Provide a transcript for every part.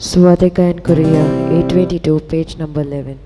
Swadhika in Korea, 822, page number 11.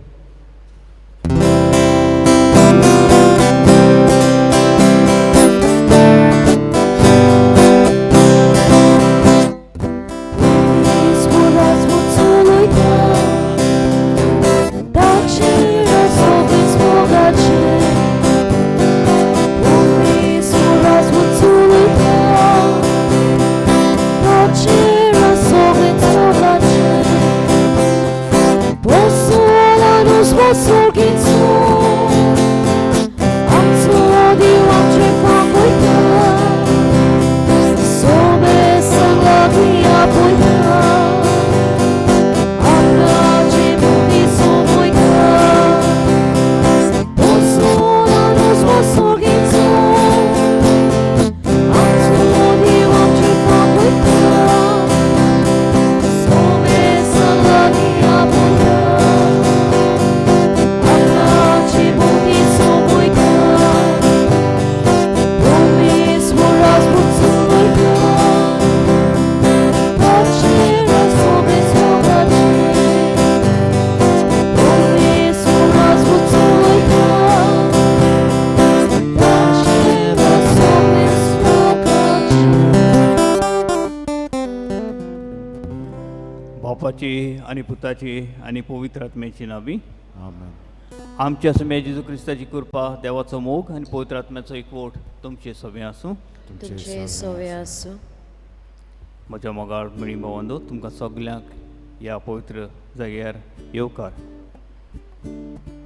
बापाची आणि पुताची आणि पवित्र आत्म्याची नावी आमेन. आमच्या समेत जेजू ख्रिस्ताची कृपा, देवाचो मोग आणि पवित्र आत्म्याचो एकवट तुमचे सगळे आसूं. तुमचे सवय आसूं. म्हज्या मोगाळ मणी भावंदो, तुमकां सगल्यांक ह्या पवित्र जाग्यार येवकार.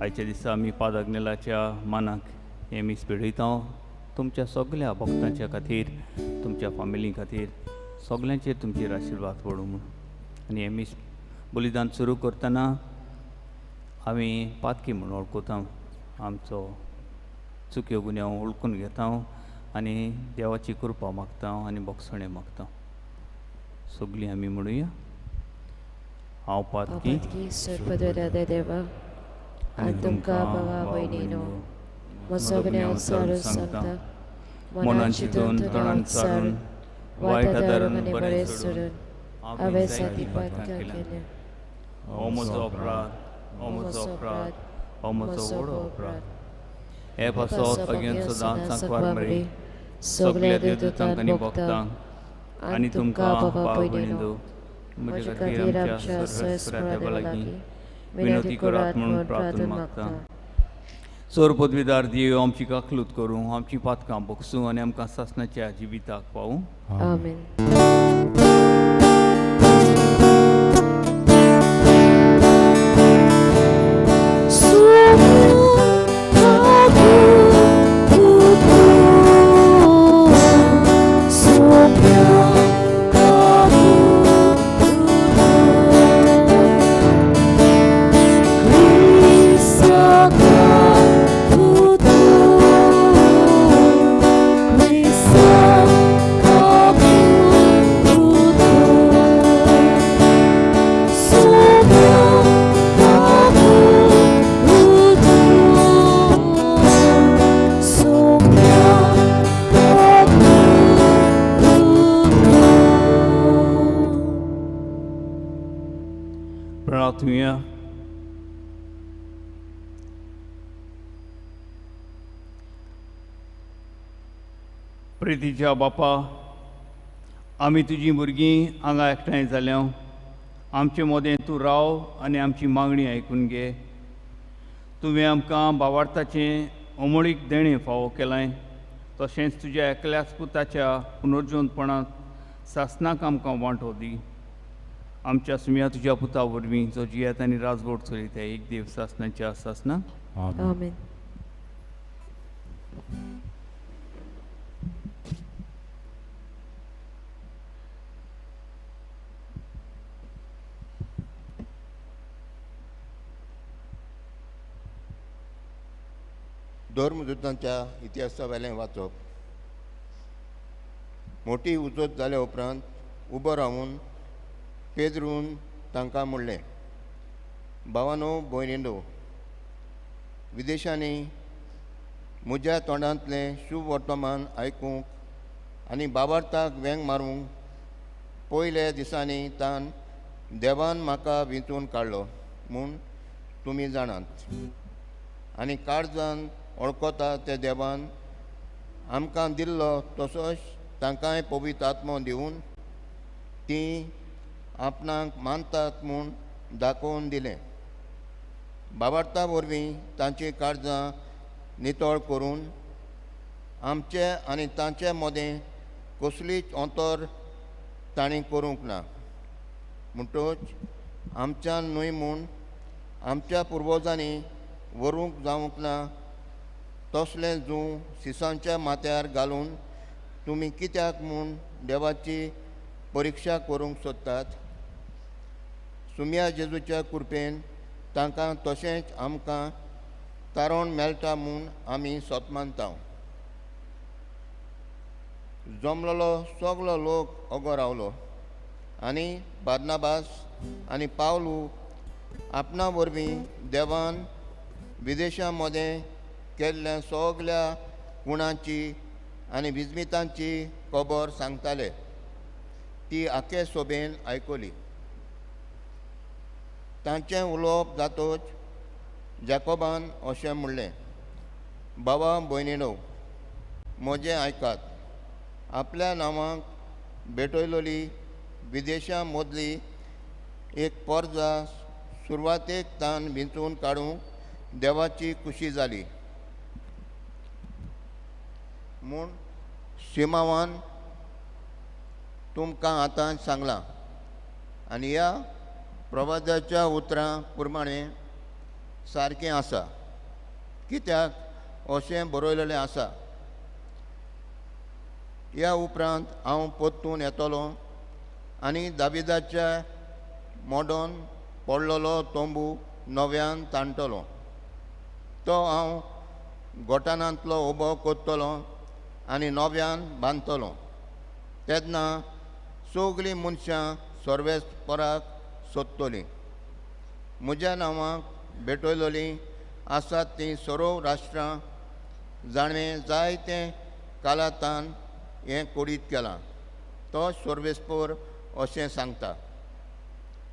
आयच्या दिसा आमी पाद अग्नेलाच्या मानाक हें मीस पिडयता. तुमच्या सगळ्या भक्तांच्या खातीर, तुमच्या फॅमिली खातीर, सगल्यांचेर तुमचेर आशिर्वाद पडूं म्हूण. आनी हें मीस बलिदान सुरू करतना आमी पातकी म्हूण वळखता. आमचो चुक्यो गुन्यांव वळखून घेता आनी देवाची कृपा मागता आनी बक्षणे मागता. सगळीं आमी म्हणुया. हांव पातकी सर्पदोदा देवा आनी तुमकां भावा भयणीनो, म्हजो गुन्यांव सारून सांगता. मनान चिंतून तोंडान सारून वायट आदारून आनी बरें सोडून हांवें सातीपात केलें. हो म्हजो अपराध, हो म्हजो अपराध, हो म्हजो व्हड अपराध. हे पासत अगेन सदांच सांकवार मरी सगळ्या देवदूतांक आनी भक्तांक आनी तुमकां भावा भयणीनो, म्हजे खातीर आमच्या सयस्परादेवा लागीं विनंती करात म्हणून प्रार्थना मागता. चोर पदवीदार देव आमची काकलूत करूं, आमची पातकां बगसूं आनी आमकां सासणाच्या जिविताक पावूं. आमेन. प्रार्थना. प्रितीच्या बापा, आमी तुजीं भुरगीं हांगा एकठांय जाल्या. आमचे मोदें तूं राव आनी आमची मागणी आयकून घे. तुवें आमकां भावार्थाचें अमळीक देणें फावो केलां. तशेंच तुज्या एकल्याच पुताच्या पुनर्जोवनपणांत सासणाक आमकां वांटो दी. आमच्या सुम्या तुज्या पुता वरवीं जो जियेत आनी राजवट चलयता एक देव सासणाच्या सासणाक. आमेन. धर्मदुतांच्या इतिहासा वेलें वाचप. मोठी उजत जाल्या उपरांत उबो रावून पेद्रून तांकां म्हणलें, भावानो भयणीनो, विदेशांनी म्हज्या तोंडांतलें शुभ वर्तमान आयकूंक आनी बाबार्थाक वेंग मारूंक पयल्या दिसांनी तान देवान म्हाका विंचून काडलो म्हूण तुमी जाणात आनी काळजान वळखता ते देवान आमकां दिल्लो तसोच तांकांय पवित्र आत्मो दिवन तीं आपणाक मानतात म्हूण दाखोवन दिलें. बाबार्था वरवीं तांची काळजां नितळ करून आमचे आनी तांचे मदें कसलीच अंतर तांणी करूंक ना. म्हणटच आमच्यान न्हय म्हूण आमच्या पुर्वजांनी व्हरूंक जावंक ना तसलें जूं सिसांच्या माथ्यार घालून तुमी कित्याक म्हूण देवाची परिक्षा करूंक सोदतात. सुम्या जेजूच्या कृपेन तांकां तशेंच आमकां तारण मेळटा म्हूण आमी सोतमानता. जमलेलो सगलो लोक ओगो रावलो आनी बार्नाबास आनी पावलू आपणा वरवीं देवान विदेशां मदें केल्ल्या सगल्या गुणांची आनी विजमितांची खबर सांगताले. ती आखे सोबेन आयकली. तांचें उलोवप जातच जॅकोबान अशें म्हणलें, भावा भयणीनो, म्हजें आयकात. आपल्या नांवाक भेटयलोली विदेशां मदली एक पर्जा सुरवातेक तान विंचून काडूंक देवाची खुशी जाली म्हूण शिमावान तुमकां आतां सांगलां. आनी ह्या प्रवादाच्या उतरां प्रमाणें सारकें आसा. कित्याक अशें बरयलेलें आसा, ह्या उपरांत हांव परतून येतलों आनी दाविदाच्या मोडोन पडलेलो तोंबू नव्यान ताणटलो. तो हांव गोठाणांतलो उबो करतलो आनी नव्यान बांदतलो. तेन्ना सगलीं मनशां सर्वेस्पराक सोदतलीं. म्हज्या नांवाक भेटयलोलीं आसात तीं सर्व राष्ट्रां जाणें जायते कालांतान हें कोडीत केलां. तो सर्वेस्पर अशें सांगता.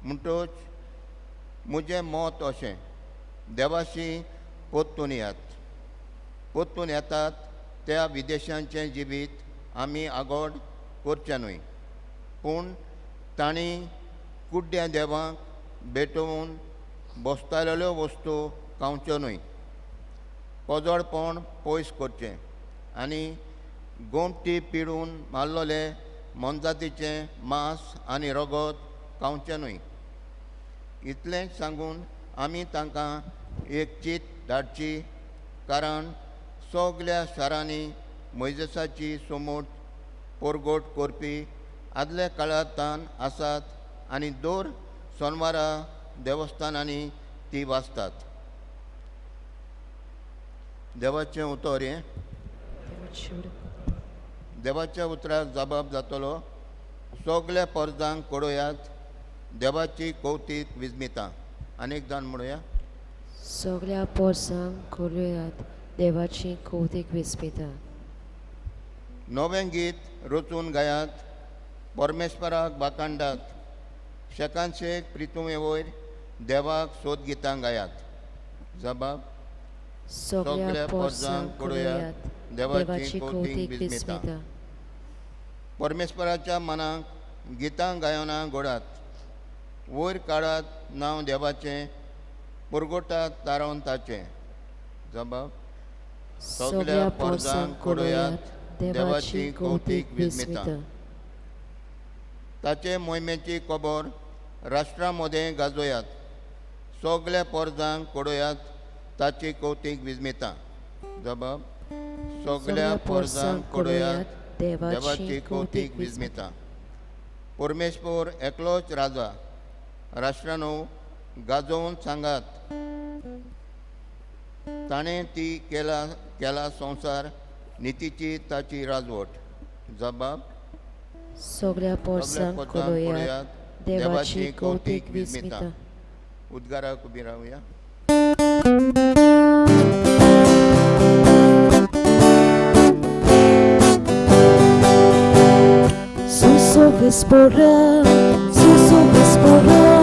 म्हणटच म्हजें मत अशें, देवाशी परतून येयात. परतून येतात त्या विदेशांचें जिवीत आमी आगोड करचें न्हय, पूण तांणी कुड्ड्या देवाक भेटोवन बसतालेल्यो वस्तू खावच्यो न्हय. पोजोळपण पयस करचें आनी गोमटी पिडून मारलोले मोनजातीचें मांस आनी रगत खावचें न्हय. इतलेंच सांगून आमी तांकां एक चीत धाडची, कारण सगल्या शारांनी मोइजेसाची समूट परगोट करपी आदल्या काळांतान आसात आनी दर सोनवारा देवस्थानांनी ती वाचतात. देवाचें उतर हें. देवाच्या उतराक जबाब जातलो, सगल्या पर्जांक कळयात देवाची कौतीक विजमितां. आनीक जाण म्हणुया, सगल्या पोरसांक कळयात देवाची कौतीक विस्मितां. नवें गीत रचून गायात, परमेश्वराक बाकांडात. शेकांशेक प्रितुमे वयर देवाक सोद गितां गायात. जबाब, सगल्या पोरसांक कळयात देवाची कौतीक विस्मितां. परमेश्वराच्या मनाक गितां गायना घोडात. वयर काडात नांव देवाचें, पुरगोटात तारोन ताचें. जबाब, सगल्या पोरसांक कळयात देवाची कौतीक विस्मितां. ताचे मोहिमेची खबर राष्ट्रां मदें गाजोयात. सगल्या पोरजांक कळयात ताची कौतीक विस्मितां. जबाब, सगल्या पोरजांक कळयात देवाची कौतीक विस्मितां. परमेश्वर एकलोच राजा. राष्ट्रांनो गाजोवन सांगात, ताणें ती केला संवसार, नितीची ताची राजवट. जबाब, सगल्या पोरसांक कळयात देवाची कौतीक विस्मितां. उद्गाराक उबी रावया. Suso vespora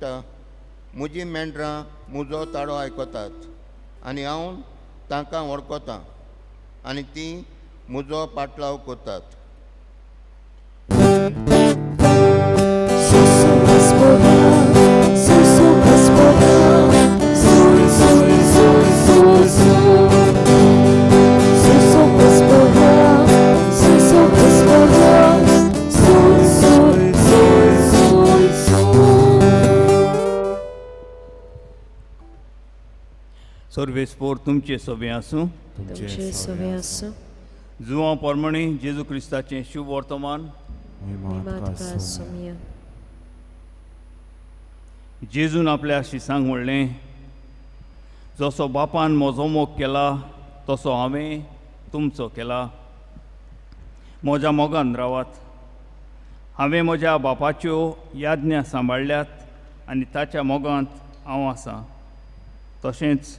म्हणटा, म्हजीं मेंढरां म्हजो ताळो आयकतात आनी हांव तांकां वळखतां आनी तीं म्हजो पाटलाव करतात. सर्वेस्पोर तुमचे सोबे आसूं. तुमचे सवे आसूं. जुवां पोरमणी जेजू क्रिस्ताचें शुभ वर्तमान. मातका सुमिया. जेजून आपल्या शिसांक म्हणलें, जसो बापान म्हजो मोग केला तसो हांवें तुमचो केला. म्हज्या मोगान रावात. हांवें म्हज्या बापाच्यो याज्ञा सांबाळल्यात आनी ताच्या मोगांत हांव आसां. तशेंच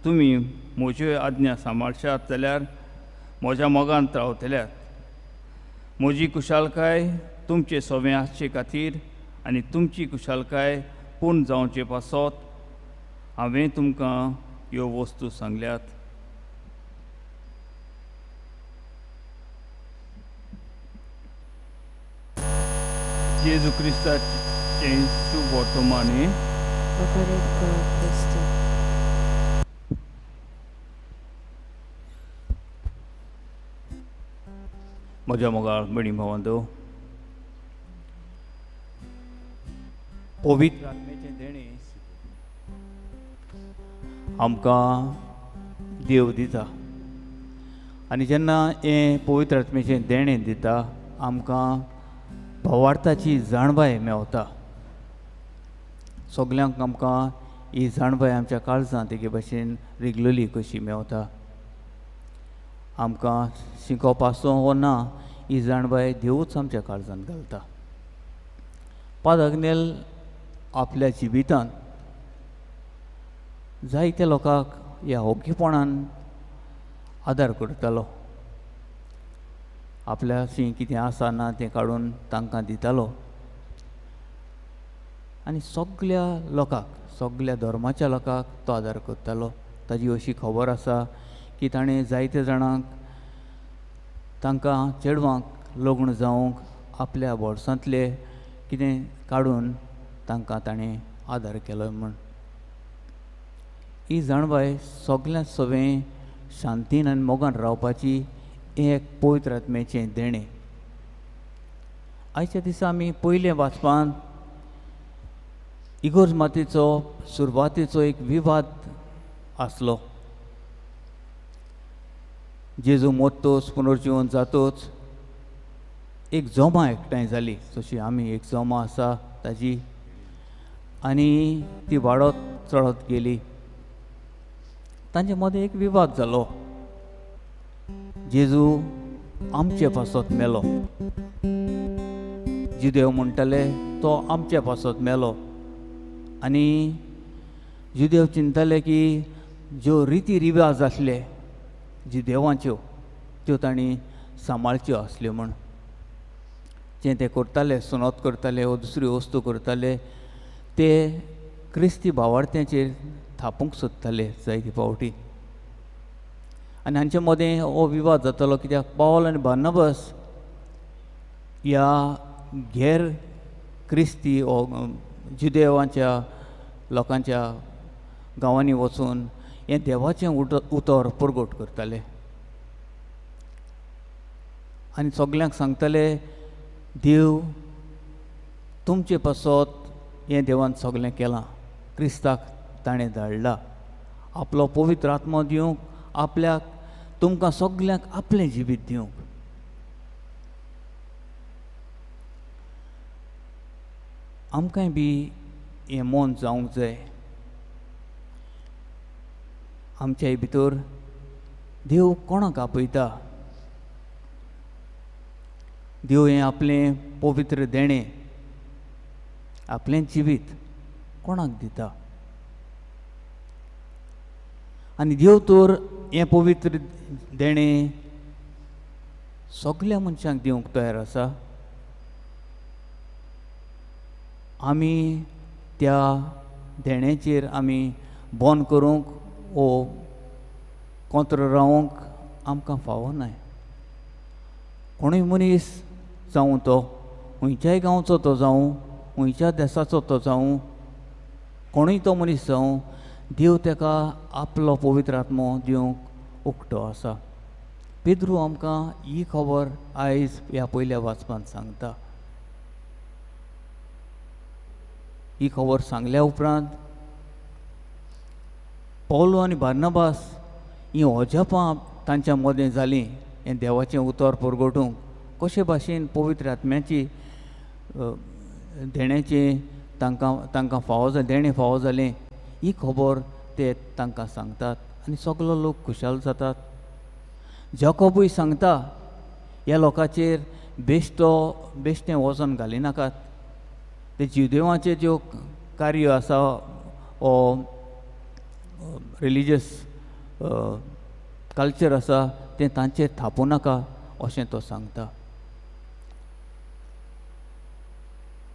तुमी म्हज्यो आज्ञा सांबाळशात जाल्यार म्हज्या मोगांत रावतल्यात. म्हजी कुशालकाय तुमचे सोबे आसचे खातीर आनी तुमची कुशालकाय पूर्ण जावचे पासत हांवें तुमकां ह्यो वस्तू सांगल्यात. जेजू क्रिस्ताचें शुभ वर्तमान हें. Bakarit ka Kristo. म्हज्या मोगाळ बणी भावांदो, पवित्र आत्मेचें देणें आमकां देव दिता आनी जेन्ना हें पवित्र आत्मेचें देणें दिता आमकां भावार्थाची जाणबाय मेवता. सगल्यांक आमकां ही जाणबाय आमच्या काळजांत एके भाशेन रिगलली कशी मेवता. आमकां शिकोवपाचो वो ना, ही जाणबाय देवूच आमच्या काळजांत घालता. पाद अग्नेल आपल्या जिवितांत जायत्या लोकांक ह्या ओग्गीपणान आदार करतालो. आपल्याशी कितें आसा ना तें काडून तांकां दितालो आनी सगल्या लोकांक, सगल्या धर्माच्या लोकांक तो आदार करतालो. ताजी अशी खबर आसा की ताणें जायत्या जाणांक तांकां चेडवांक लग्न जावंक आपल्या बोडसांतले कितें काडून तांकां ताणें आदार केलो म्हण. ही जाणबाय सगल्या सवें शांतीन आनी मोगान रावपाची एक पवित्र आत्मेचें देणें. आयच्या दिसा आमी पयले वाचपांत इगोर्ज मातेचो सुरवातेचो एक विवाद आसलो. जेजू मोत्तोच पुनर्जीवन जातोच एक जोमा एकठांय जाली, जशी आमी एक जोमा आसा ताजी, आनी ती वाडत चडत गेली. तांचे मदें एक विवाद जालो. जेजू आमचे पासत मेलो. जुदेव म्हणटाले तो आमच्या पासत मेलो आनी जुदेव चिंतताले की ज्यो रिती रिवाज आसले जुदेवाच्यो त्यो तांणी सांबाळच्यो आसल्यो म्हण. जें ते करताले, सुनत करताले वो दुसरी वस्तू करताले, ते क्रिस्ती भावार्थ्याचेर थापूंक सोदताले जायते फावटी. आनी हांचे मदें हो विवाद जातालो कित्याक पावल आनी बार्नबास ह्या घेर क्रिस्ती वो जुदेवाच्या लोकांच्या गांवांनी वचून हें देवाचें उतर परगट करताले आनी सगल्यांक सांगताले देव तुमचे पासत हें देवान सगलें केलां. क्रिस्ताक ताणें धाडला आपलो पवित्र आत्मा दिवंक, आपल्याक तुमकां सगल्यांक आपलें जिवीत दिवंक. आमकांय बी हें मन जावंक जाय. आमच्या भितर देव कोणाक आपयता? देव हें आपलें पवित्र देणें, आपलें जिवीत कोणाक दिता? आनी देव तर हें पवित्र देणें सगल्या मनशांक दिवंक तयार आसा. आमी त्या देण्याचेर आमी बंद करूंक वो कोंत्र रावंक आमकां फावो न्हय. कोणूय मनीस जावं तो खंयच्याय गांवचो तो जावं खंयच्या देशाचो तो जावं कोणूय तो मनीस जावं देव ताका आपलो पवित्र आत्मो दिवंक उक्तो आसा. पेद्रू आमकां ही खबर आयज ह्या पयल्या वाचपांत सांगता. ही खबर सांगल्या उपरांत पौलो आनी बार्नबास ही ओजापां तांच्या मदें जालीं हें देवाचें उतर परगटूंक कशे भाशेन पवित्र आत्म्याची देण्याचें तांकां फावो जालें, देणें फावो जालें ही खबर ते तांकां सांगतात आनी सगलो लोक खुशाल जातात. जाकोबूय सांगता ह्या लोकांचेर बेश्टें वचन घालिनाकात. ते ज्युदेवांचे ज्यो कार्य आसा ओ रिलिजियस कल्चर आसा तें तांचेर थापू नाका अशें तो सांगता.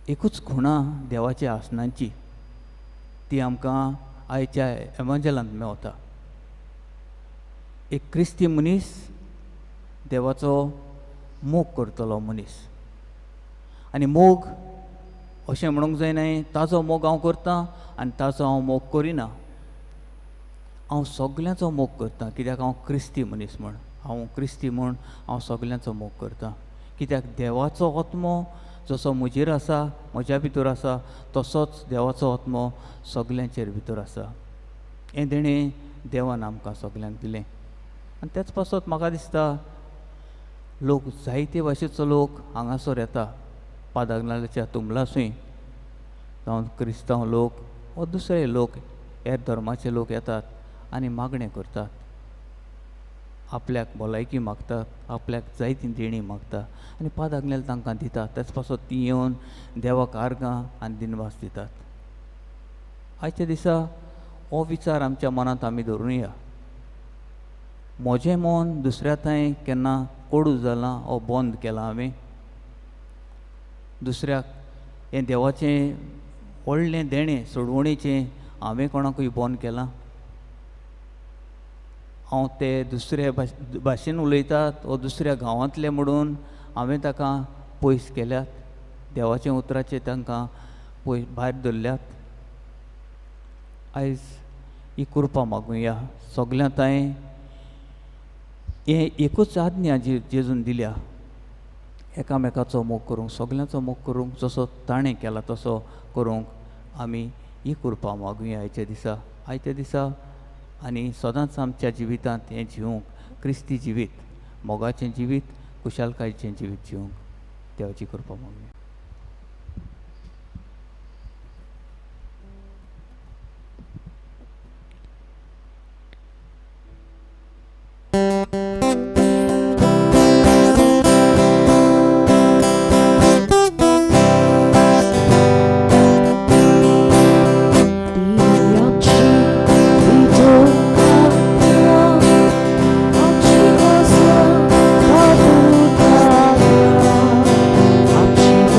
एकूच खुणा देवाच्या आसनांची ती आमकां आयच्या एवांजलांत मेवता. एक क्रिस्ती मनीस देवाचो मोग करतलो मनीस आनी मोग अशें म्हणूंक जायनाय ताजो मोग हांव करतां आनी ताजो हांव मोग करिना. हांव सगल्यांचो मोग करतां कित्याक हांव क्रिस्ती मनीस म्हूण. हांव क्रिस्ती म्हूण हांव सगल्यांचो मोग करतां कित्याक देवाचो आत्मो जसो म्हजेर आसा, म्हज्या भितर आसा, तसोच देवाचो आत्मो सगल्यांचेर भितर आसा. हें देणें देवान आमकां सगल्यांक दिलें. आनी तेच पासत म्हाका दिसता लोक जायते भाशेचो लोक हांगासर येता. पादाग्नालाच्या तुमलासूय जावं क्रिस्तांव लोक वा दुसरे लोक हेर धर्माचे लोक येतात आनी मागणें करतात. आपल्याक भलायकी मागतात, आपल्याक जायती देणी मागता आनी पादाग्नेल तांकां दितात. तेच पासत ती येवन देवाक आर्गां आनी दिनवास दितात. आयच्या दिसा हो विचार आमच्या मनांत आमी धरूया. म्हजें मन दुसऱ्या थंय केन्ना कोडू जालां ओ बंद केलां हांवें. दुसऱ्याक हें देवाचें व्हडलें देणें सोडवणेचें हांवें कोणाकूय बंद केलां. हांव ते दुसऱ्या भाशेन उलयतात वा दुसऱ्या गांवांतले म्हणून हांवें ताका पयस केल्यात. देवाचें उतराचें तांकां भायर दवरल्यात. आयज ही कृपा मागुया सगल्या थंय. हें एकूच आज्ञा जेजून दिल्या एकामेकाचो मोग करूंक, सगल्यांचो मोग करूंक. जसो ताणें केला तसो करूंक आमी ही कृपा मागुया आयच्या दिसा आनी सदांच आमच्या जिवितांत हें जिवूंक क्रिस्ती जिवीत, मोगाचें जिवीत, कुशालकायेचें जिवीत जिवूंक देवाची कृपा मागुया. Amci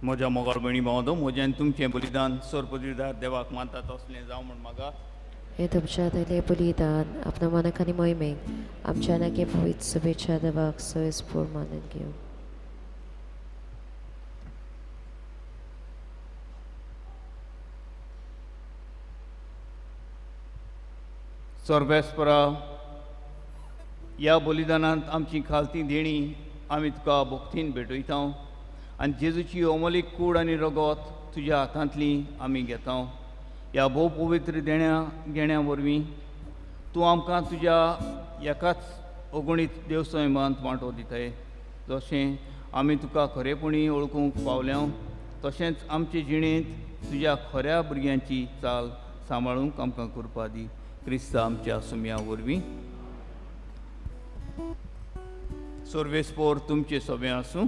म्हज्या मोगाळ भयणी भावंदो, म्हजें तुमचें बलिदान सोरपदीदार देवाक मानता तसलें जावं म्हण म्हाका हे तुमच्या दिले बलिदान आपल्या मनाक आनी मोहिमेक आमच्या नागे पवित्र सभेच्या देवाक सोयीस्पूर मानून घेऊ. सर्वेस्परा ह्या बलिदानांत आमची खालती देणी आमी तुका भोक्तीन भेटयता आनी जेजूची अमोलीक कूड आनी रगत तुज्या हातांतली आमी घेता. ह्या भोव पवित्र घेण्या वरवीं तूं आमकां तुज्या एकाच अगणीत देवसैमांत वांटो दिताय. जशें आमी तुका खरेपणी वळखूंक पावल्या तशेंच आमचे जिणेंत तुज्या खऱ्या भुरग्यांची चाल सांबाळूंक आमकां करपा दी. क्रिस्ता आमच्या सुम्या वरवीं. सर्वेस्पोर तुमचे सोबे आसूं.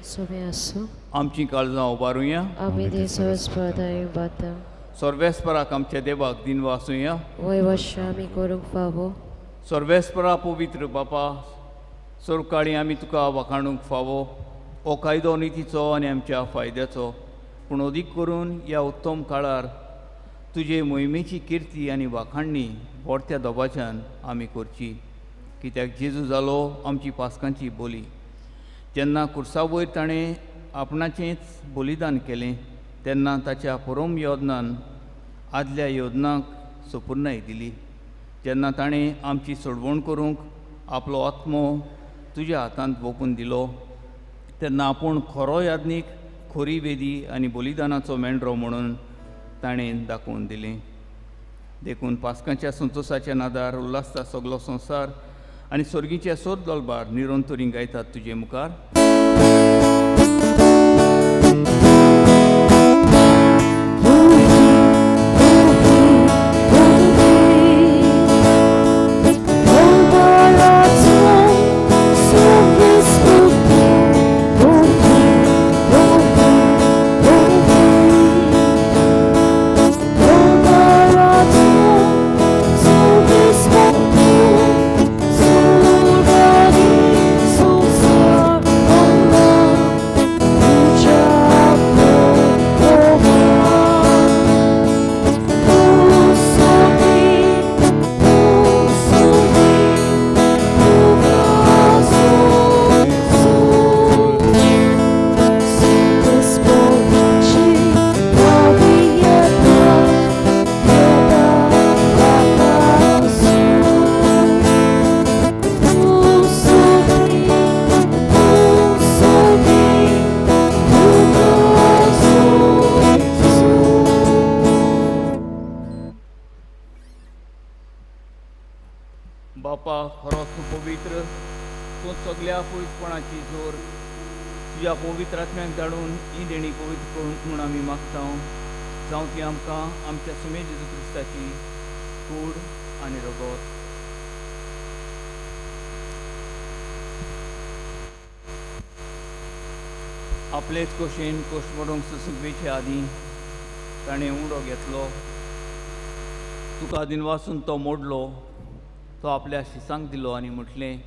सोबे आसूं. आमची काळजां उबारुया. आमी ते सर्वेस्पराय बाता. सर्वेस्पराक आमच्या देवाक दिन वासूया. वय वर्ष आमी करूंक फावो. सर्वेस्परा पवित्र बापा, सोरकाळी आमी तुका वखाणूंक फावो. हो कायदो नितीचो आनी आमच्या फायद्याचो, पूण अदीक करून ह्या उत्तम काळार तुजे मोहिमेची किर्ती आनी वाखाणणी व्हडत्या दोबाच्यान आमी करची. कित्याक जेजू जालो आमची पासकांची बोली. जेन्ना कुर्सा वयर ताणें आपणाचेंच बलिदान केलें तेन्ना ताच्या परम योजनान आदल्या योजनाक सपुर्नाय दिली. जेन्ना ताणें आमची सोडवण करूंक आपलो आत्मो तुज्या हातांत ओपून दिलो तेन्ना आपूण खरो याज्ञीक, खरी वेदी आनी बलिदानाचो मेंढरो म्हणून ताणें दाखोवन दिलें. देखून पासकांच्या संतोशाच्या नादार उल्हासता सगलो संवसार आनी सर्गीच्या सोद लोलबार निरंतरी गायतात तुजे मुखार. बापा, खरोच तूं पवित्र, तूं सगळ्या पवित्रपणाची जोर तुज्या पवित्र आत्म्याक धाडून ही देणी पवित्र करूंक म्हूण आमी मागता. जावं ती आमकां आमच्या सुमे जेजू क्रिस्ताची कूड आनी रगत. आपलेच कशेन कश्ट पडूंक सुसुकवेचे आदीं ताणें उंडो घेतलो. तुका दिनवासून तो मोडलो. तो आपल्या शिसांक दिलो आनी म्हटलें,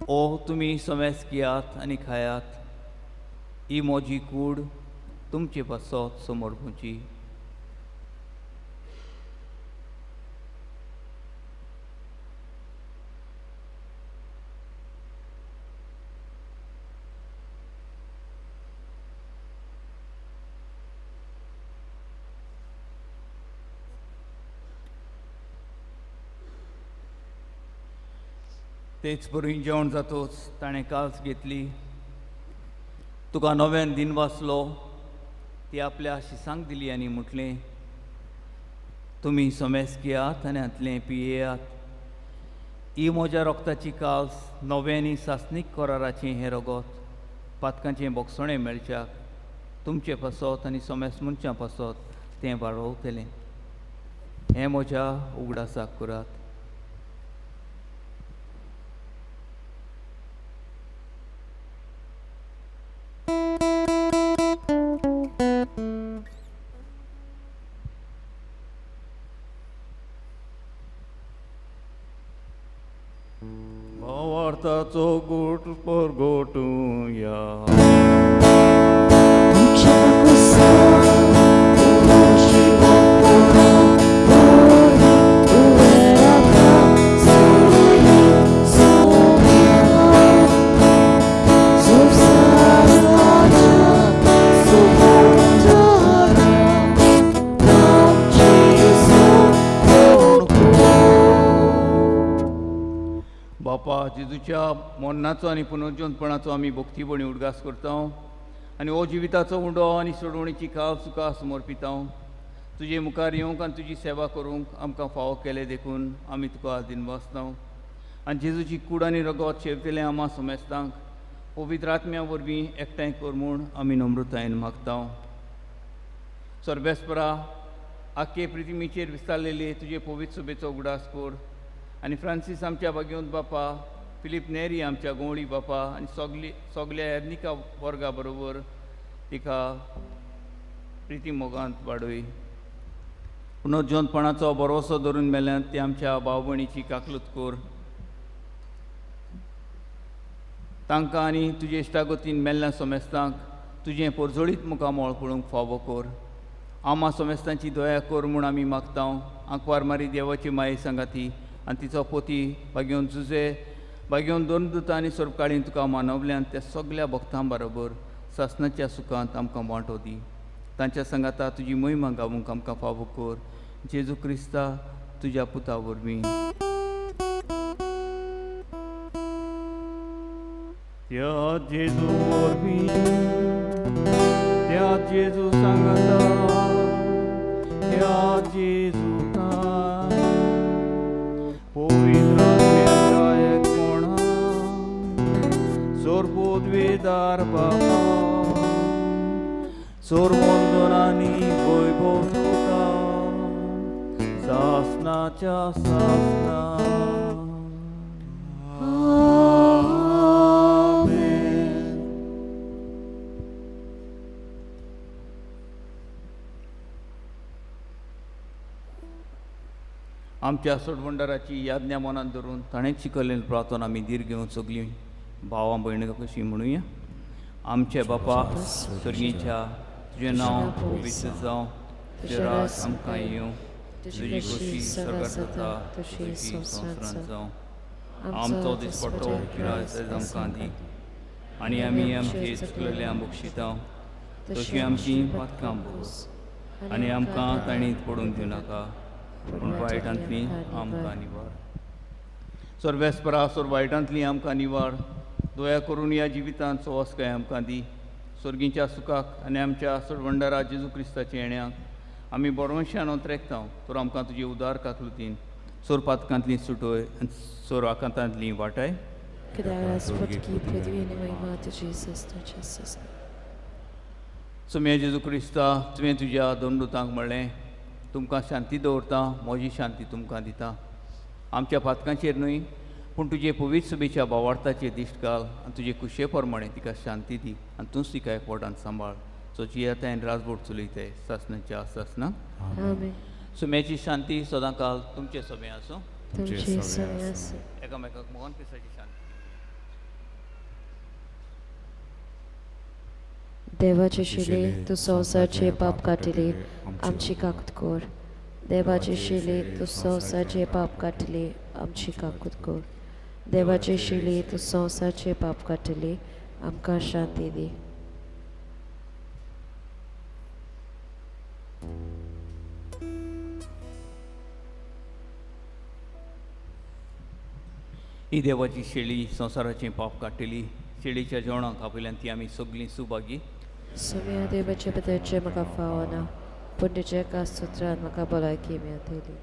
ओ तुमी समेस घेयात आनी खायात. ही म्हजी कूड तुमचे पासत समोरपूची. तेच बरोवन जेवण जातोच ताणें काल्स घेतली. तुका नव्यान दिन वाचलो ती आपल्या शिसांक दिली आनी म्हटलें, तुमी समेस घेयात आनी हातलें पियेयात. ही म्हज्या रोगताची काल्स नव्यानी सासणीक कराराचें हें रगत पातकांचें बोगसणें मेळच्याक तुमचे पासत आनी समेस मनशां पासत तें वाडोवतलें. हें म्हज्या उगडासाक करात. सुवार्थाचो गोट परगोटुया बापा जेजूच्या मरणाचो आनी पुनर्जन्मपणाचो आमी भक्तीपणी उडगास करता आनी हो जिविताचो उंडो आनी सोडवणीची काव सुका समर्पिता तुजे मुखार येवंक आनी तुजी सेवा करूंक आमकां फावो केले देखून आमी तुका आदीन वाचता आनी जेजूची कूड आनी रगत शेवतेले आमा समेस्तांक पवित्र आत्म्या वरवीं एकठांय कर म्हूण आमी नम्रतायेन मागता सर्वेस्परा आख्खे पृथ्वीचेर विस्तारलेले तुजे पवित्र सभेचो उगडास कर आनी फ्रांसीस आमच्या भाग्यवंत बापा फिलीप नेरी आमच्या गोवळी बापा आनी सगल्या एर्निका वर्गा बरोबर तिका प्रिती मोगांत वाडय पुनर्जन्मपणाचो भरोसो धरून मेल्यांत ते आमच्या भाव भयणीची काकलूत कर तांकां आनी तुजे इश्टागतीन मेल्ल्या समेस्तांक तुजें परजोळीत मुखामोळ पळोवंक फावो कर आमा समेस्तांची दया कर म्हूण आमी मागता आंकवार मारी देवाची माये सांगाती आनी तिचो पोती भाग्यवन जुजे भाग्यवन दोन दुतां आनी सोरकाळीन तुका मानवल्यान त्या सगल्या भक्तां बरोबर सासणाच्या सुखांत आमकां वांटो दी तांच्या संगाता तुजी महिमा गावूंक आमकां फावो कर जेजू क्रिस्ता तुज्या पुता वरवीं त्या जेजू वरवीं त्या जेजू सांगाता त्या जेजू पवित्र एक कोणा सोर पोदवेदार बापा सोर वंदनांनी वैभव तुका सासनाच्या सासना आमच्या सोडवंडाराची याज्ञा मनात धरून ताणें शिकयलें प्रार्थना आमी दीर घेवन सगलीं भावां भयणी कशीं म्हणुया आमचे बापा स्वर्गीच्या तुजें नांव पवित्र जावं तुजें राज आमकां येवं तुजी खोशी स्वर्गांत जाता तशी संवसारांत जावं आमचो दिसपट्टो पिराय आमकां दी आनी आमी आमचे चुकलेल्यांक बक्षिता तशी आमची पातकां बोस आनी आमकां ताणीत पडूंक दिवनाका पूण वायटांतली आमकां निवार सर्वेस्परा सोर वायटांतली आमकां निवार दया करून ह्या जिवितांत सोवस्काय आमकां दी स्वर्गीच्या सुखाक आनी आमच्या सोडवंडारा जेजू क्रिस्ताच्या येण्याक आमी बरोवशान ओंत्रेकता तर आमकां तुजी उदार काकलुतीन सोर पातकांतली सुटोय आनी सोर आकांतांतली वाटाय सुमे जेजू क्रिस्ता तुवें तुज्या दोन दुतांक म्हणलें तुमकां शांती दवरता म्हजी शांती तुमकां दिता आमच्या पातकांचेर न्हय पूण तुजे पवित्र सभेच्या भावार्थाचेर दिश्ट घाल आनी तुजे कुशे प्रमाणे तिका शांती दी आनी तूंच तिका एकवटान सांबाळ सोची येताय राजभोट चलयताय सासणाच्या सासना सुम्याची शांती सदां काल तुमचे सभे आसूं एकामेकाक मोहन पिसाची शांती देवाचे शिले तू संवसारचे पाप काटिले आमची काकूत कर देवाचे शिले तू संवसारचे पाप काटिले आमची काकूत कर देवाचे शिले तू संवसारचे पाप काटिले आमकां शांती दी ही देवाची शेळी संवसाराचें पाप काडटली शेळीच्या जेवणाक आपल्यान ती आमी सगळीं सुभागी सुम्या देवाचे पदाचे म्हाका फावना पूण तुज्या कास्तुत्रान म्हाका भलायकी मेळटली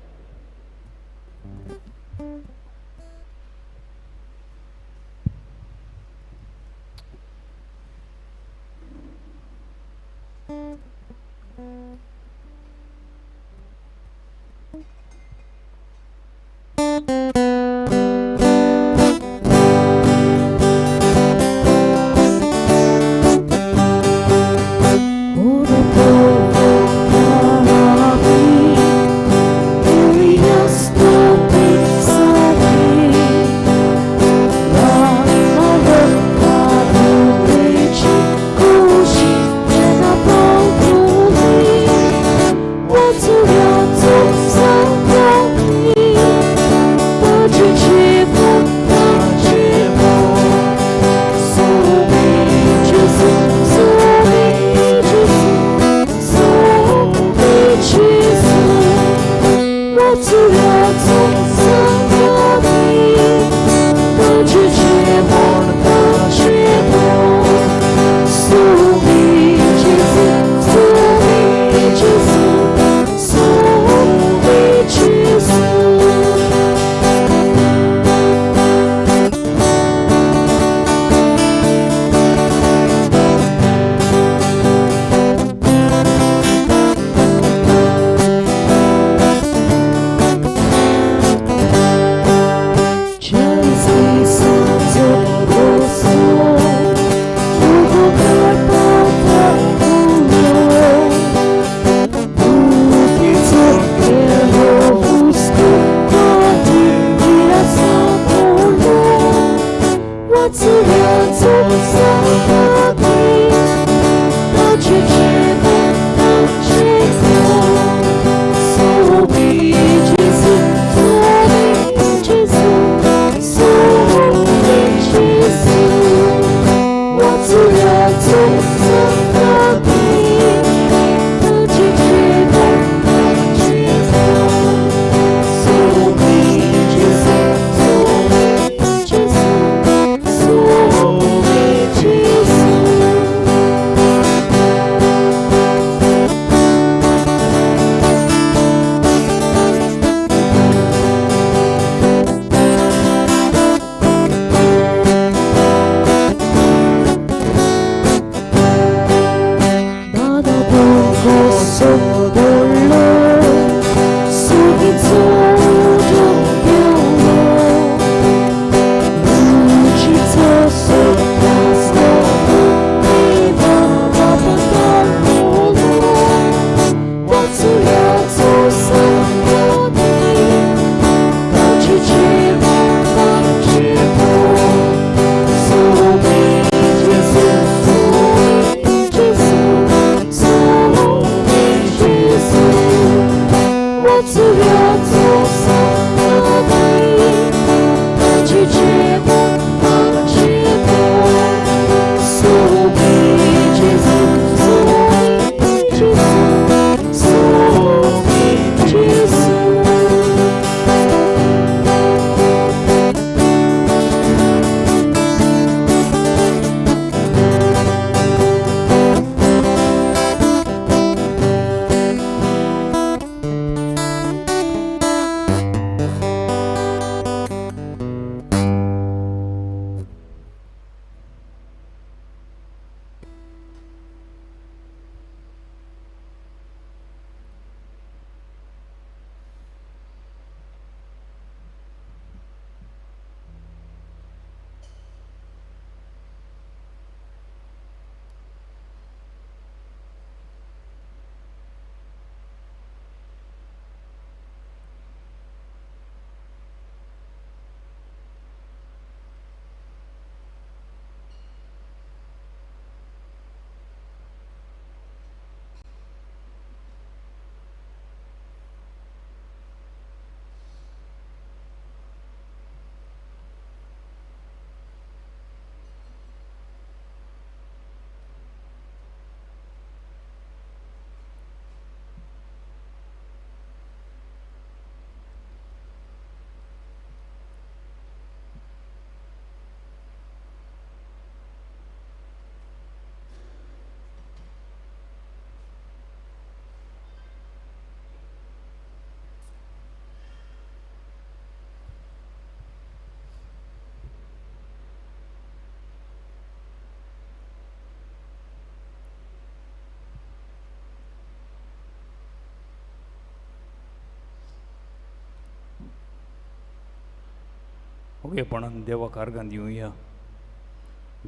ओगेपणान देवाक आर्गां दिवया.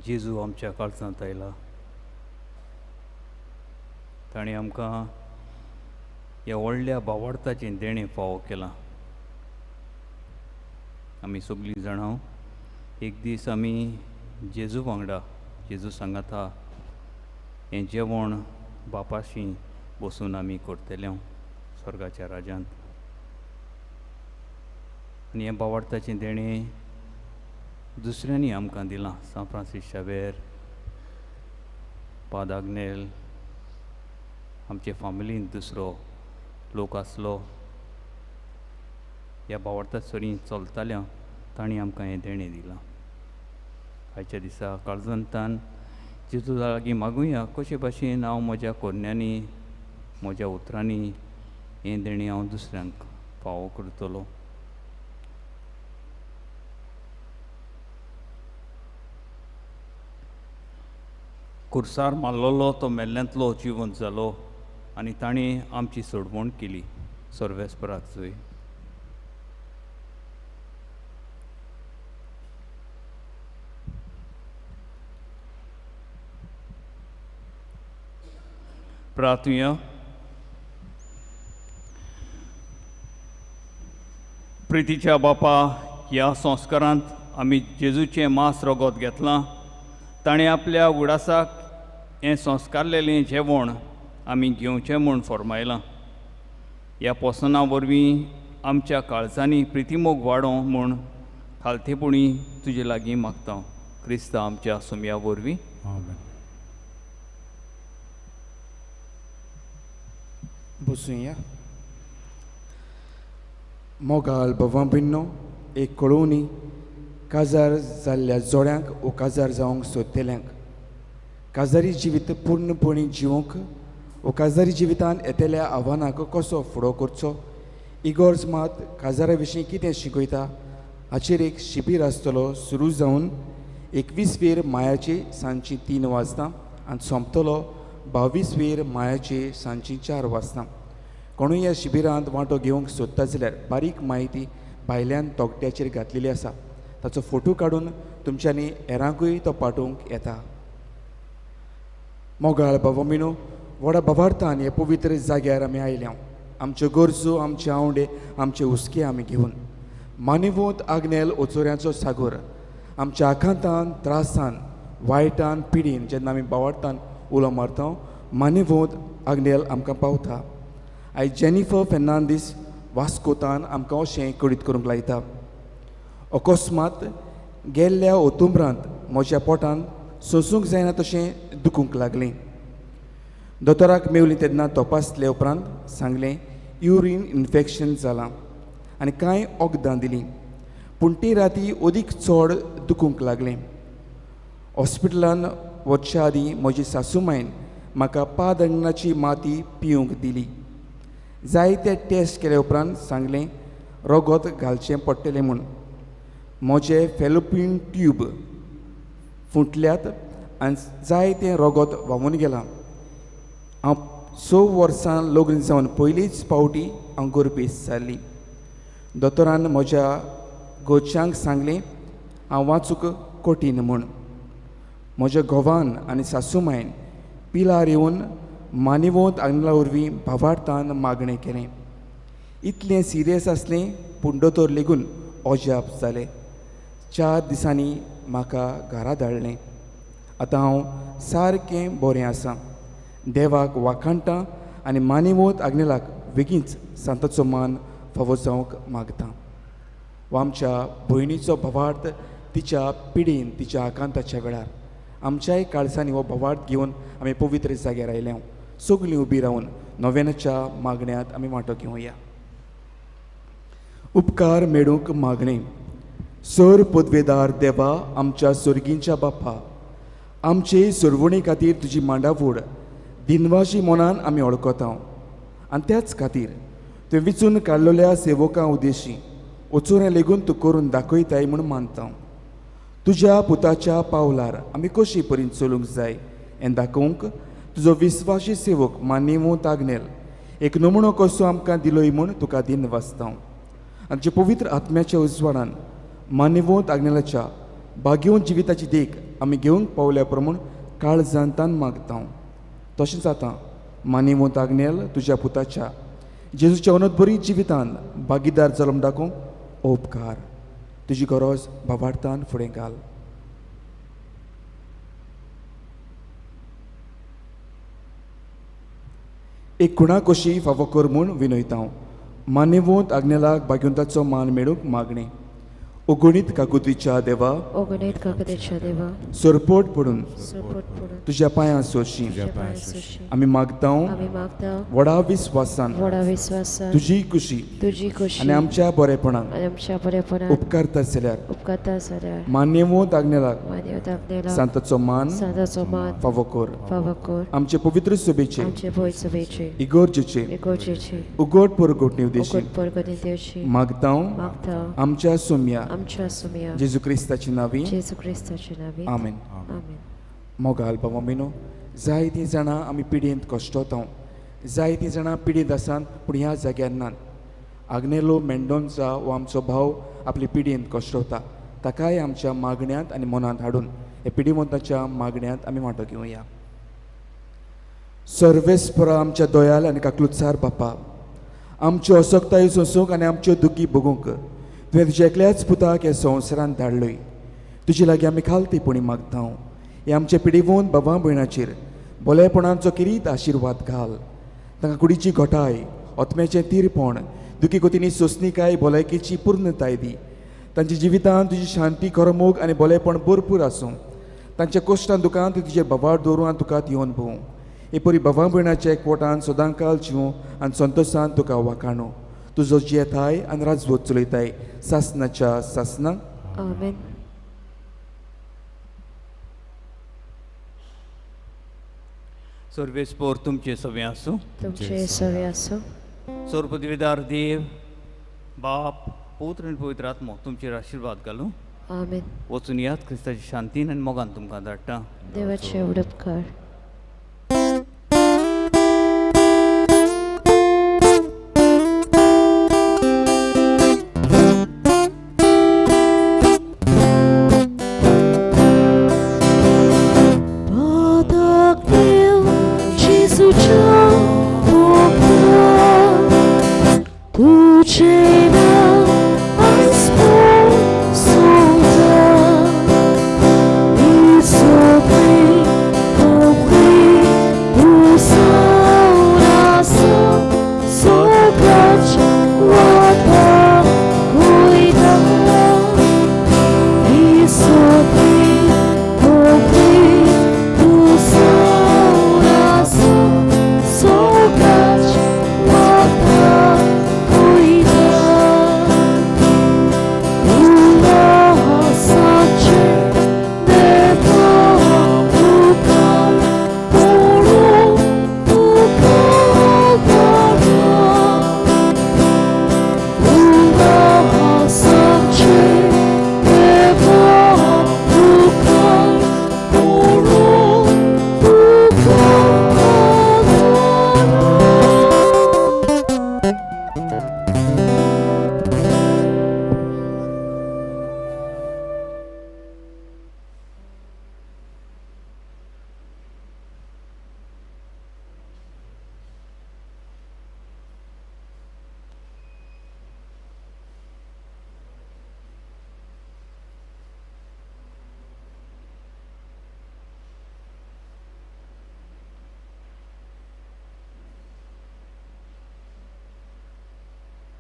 जेजू आमच्या काळजांत आयला. ताणें आमकां ह्या व्हडल्या भावार्थाचें देणें फावो केलां. आमी सगळीं जाणां एक दीस आमी जेजू वांगडा जेजू सांगाता हें जेवण बापाशी बसून आमी करतले स्वर्गाच्या राज्यांत. आनी हें भावार्थाचें देणें दुसऱ्यांनी आमकां दिलां. सान फ्रांसीस शावेर, पाद आग्नेल, आमचे फामिलींत दुसरो लोक आसलो. ह्या भावार्थात सरी चलताल्या तांणी आमकां हें देणें दिलां. आयच्या दिसा काळजंतान जेजू लागीं मागुया कशे भाशेन हांव म्हज्या कोन्यांनी म्हज्या उतरांनी हें देणें हांव दुसऱ्यांक फावो करतलो. खुर्सार मारलेलो तो मेल्ल्यांतलो जिवंत जालो आनी ताणें आमची सोडवण केली. सर्वेस्पराक जय. प्रार्थुया. प्रितीच्या बापा, ह्या संस्कारांत आमी जेजूचें मांस रगत घेतलां. ताणें आपल्या उगडासाक हें संस्कारलेलें जेवण आमी घेवचें म्हूण फरमायलां. ह्या पोसना वरवीं आमच्या काळजांनी प्रितीमोग वाडो म्हूण खालतेपणी तुजे लागीं मागता. क्रिस्ता आमच्या सुमया वरवीं. बसूया. मोगाल भवां भिन्नो एक कळोवनी काजार जाल्ल्या जोड्यांक वो काजार जावंक सोदतेल्यांक काजारी जिवीत पूर्णपणी जिवंक वो काजारी जिवितांत येतेल्या आव्हानाक कसो फुडो करचो इगोर्ज मात काजारा विशीं कितें शिकयता हाचेर एक शिबीर आसतलो. सुरू जावन 21 मायाची सांजची 3 वाजता आनी सोंपतलो 22 मायाची सांजची 4 वाजता. कोणूय ह्या शिबिरांत वांटो घेवंक सोदता जाल्यार बारीक म्हायती भायल्यान तोकट्याचेर घातलेली आसा. ताचो फोटो काडून तुमच्यांनी हेरांकूय तो पाठोवंक येता. मोगाळ भावमिनो व्हडा भावार्थान हे पवित्र जाग्यार आमी आयल्या. आमच्यो गरजो, आमचे आवडे, आमचे हुस्के आमी घेवन मानिवोत आग्नेल ओचोऱ्याचो सागोर आमच्या आखांतान, त्रासान, वायटान, पिडीन जेन्ना आमी भावार्थान उलो मारता मानिवोत आग्नेल आमकां पावता. आयज जेनिफर फेर्नांदीस वास्कोतान आमकां अशें कळीत करूंक लायता. अकस्मात गेल्ल्या ओतुंबरांत म्हज्या पोटान सोंसूंक जायना तशें दुखूंक लागलें. दोतोराक मेवलीं तेन्ना तपासले उपरांत सांगलें युरीन इन्फेक्शन जालां आनी कांय वखदां दिलीं. पूण ती राती अदीक चड दुखूंक लागलें. हॉस्पिटलान वचच्या आदीं म्हजी सासूमायन म्हाका पादंगणाची माती पिवूंक दिली. जायते टेस्ट केले उपरांत सांगलें रगत घालचें पडटलें म्हूण. म्हजे फॅलोपियन ट्यूब फुटल्यात आनी जायतें रगत व्हांवून गेलां. हांव 6 वर्सां लग्न जावन पयलींच फावटी हांव गर्भेस जाल्ली. दोतोरान म्हज्या घोवच्यांक सांगलें हांव वाचूंक कठीण म्हूण. म्हज्या घोवान आनी सासूमायन पिलार येवन मानिवोत आग्नेला वरवीं भावार्थान मागणें केलें. इतलें सिरियस आसलें पूण दोतोर लेगून अजाप जालें. 4 दिसांनी म्हाका घरा धाडलें. आतां हांव सारकें बरें आसां. देवाक वाखाणटां आनी मानिवोत आग्नेलाक बेगीनच सांताचो मान फावो जावंक मागतां. हो आमच्या भयणीचो भावार्थ तिच्या पिडीन तिच्या आकांताच्या वेळार आमच्याय काळजांनी हो भावार्थ घेवन आमी पवित्र जाग्यार आयल्या. सगळीं उबी रावन नोवेनाच्या मागण्यांत आमी वांटो घेवया. उपकार मेळूंक मागणें. सर पदवेदार देवा आमच्या सर्गींच्या बापा आमचे सरवणी खातीर तुजी मांडावळ दिनवाशी मनान आमी वळखता आनी त्याच खातीर तुवें विचून काडलेल्या सेवकां उद्देशी वचोऱ्या लेगून तूं करून दाखयताय म्हूण मानता. तुज्या पुताच्या पावलार आमी कशी परीन चलूंक जाय हें दाखोवंक तुजो विस्वासी सेवक मानिवोत आग्नेल एक नमुनो कसो आमकां दिलोय म्हूण तुका दिन वाचता. आनी तुज्या पवित्र आत्म्याच्या उजवाडान मानिवोत आग्नेलाच्या बागेवन जिविताची देख आमी घेवंक पावल्या प्रमाण काळजांतान मागता. तशेंच जाता मानिवोत आग्नेल तुज्या पुताच्या जेजूच्या अनंतबरी जिवितांत भागीदार जालो दाखोवंक उपकार. तुजी गरज भावार्थान फुडें घाल. एक कुणा कशी फावो कर म्हूण विनयता. मानिवोत आग्नेलाक भाग्यवंताचो मान मेळूंक मागणें. ओगणीत काकुतीच्या देवा ओगणीत काकुतीच्या देवा सरपोट पडून सरपोट पडून तुज्या पांयां सोशी आमी मागता आमी मागता व्हडा विस्वासान व्हडा विस्वासान तुजी खुशी खुशी आनी आमच्या बरेपणाक आनी आमच्या बरेपणाक उपकारता जाल्यार उपकारता जाल्यार मान्यवोत आग्नेलाक मानिवोत आग्नेलाक सांताचो मान फावो कर. फावो कर. आमचे पवित्र सभेचे आमचे भोय सभेचे इगोर्जेचे इगोर्जेचे उगड परगोटणी उद्देशी उगड परगोटणी उद्देशी मागता मागता आमच्या सोम्या आमच्या सुमया जेजू क्रिस्ताची नावी जेजू क्रिस्ताची नावी आमेन. आमेन. मोगाल भावमिनो जायतीं जाणां आमी पिडींत कश्टता. जायतीं जाणां पिडींत आसात पूण ह्या जाग्यार नात. आग्नेलो मेंडोनचा हो आमचो भाव आपली पिडींत कश्टता. ताकाय आमच्या मागण्यांत आनी मनांत हाडून हे पिडीवंताच्या मागण्यांत आमी वांटो घेवया. सर्वेस्परा आमच्या दोयाल आनी काकलुत्सार बापा आमच्यो असक्तायो सोंसूंक आनी आमच्यो दुखी भोगूंक तुवें तुज्या एकल्याच पुताक ह्या संवसारांत धाडलोय. तुजे लागीं आमी खालतीपणी मागता. हे आमचे पिडिवून बाबा भयणाचेर बोलेपणांचो किरीत आशिर्वाद घाल. तांकां कुडीची घोटाय, ओतम्याचें तीरपण, दुखी कोतींनी सोंसणीकाय, भलायकेची पूर्णताय दी. तांच्या जिवितांत तुजी शांती, करमूक आनी बोलेपण भरपूर आसूं. तांच्या कोश्टां दुखांत तुजेर बाबार दवरूं आनी तुका येवन भोवूं. हे परी बाबा भयणाच्या एकवटान सदांकाल जिवूं आनी संतोशान तुका वाखाणू. तुजो जेताय आनी राजवट चलयताय सासनाच्या सासना. आमेन. सर्वेस्पोर तुमचे सवे आसूं. तुमचे सवे आसूं. सर्वपदवीदार देव, बाप, पुत्र आनी पवित्र आत्मो तुमचेर आशिर्वाद घालूं. आमेन. वचून यात क्रिस्ताची शांतीन आनी मोगान तुमकां धाडटा. देवाचे उडपकार.